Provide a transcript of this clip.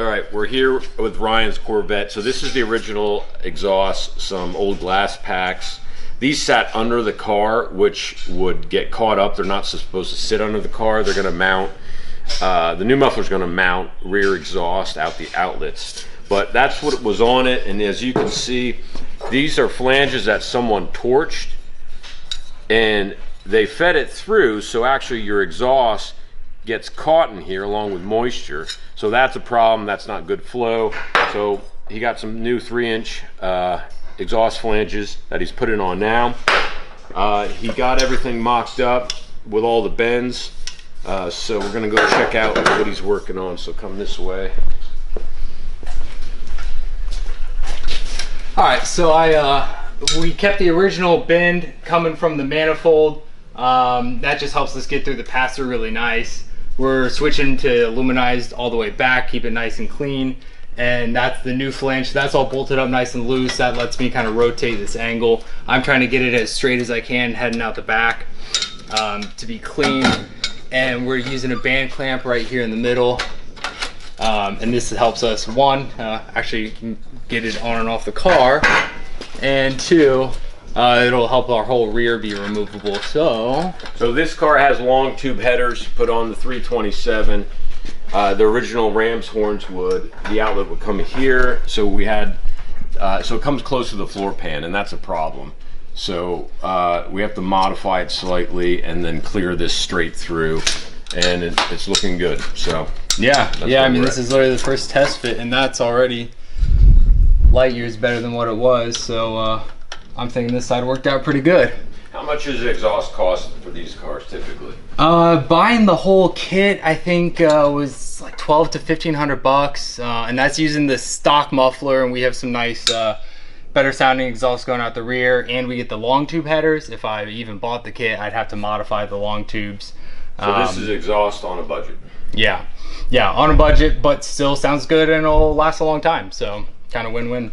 All right, we're here with Ryan's Corvette. So this is the original exhaust, some old glass packs. These sat under the car, which would get caught up. They're not supposed to sit under the car. They're gonna mount, the new muffler's gonna mount rear exhaust out the outlets. But that's what was on it, and as you can see, these are flanges that someone torched, and they fed it through, so actually your exhaust gets caught in here along with moisture. So that's a problem. That's not good flow. So he got some new 3-inch exhaust flanges that he's putting on now. He got everything mocked up with all the bends. So we're gonna go check out what he's working on. So come this way. All right, so we kept the original bend coming from the manifold. That just helps us get through the pass-through really nice. We're switching to aluminized all the way back, keep it nice and clean. And that's the new flange. That's all bolted up nice and loose. That lets me kind of rotate this angle. I'm trying to get it as straight as I can heading out the back to be clean. And we're using a band clamp right here in the middle. And this helps us, one, actually get it on and off the car. And two, it'll help our whole rear be removable. So this car has long tube headers put on the 327. The original Ram's horns would, the outlet would come here. So we had, so it comes close to the floor pan, and that's a problem. So we have to modify it slightly and then clear this straight through, and it's looking good. So yeah, I mean, this is literally the first test fit, and that's already light years better than what it was. So I'm thinking this side worked out pretty good. How much does the exhaust cost for these cars typically? Buying the whole kit, I think was like 12 to 1500 bucks, and that's using the stock muffler, and we have some nice better sounding exhaust going out the rear, and we get the long tube headers. If I even bought the kit, I'd have to modify the long tubes. So this is exhaust on a budget. Yeah, on a budget, but still sounds good and it'll last a long time. So kind of win-win.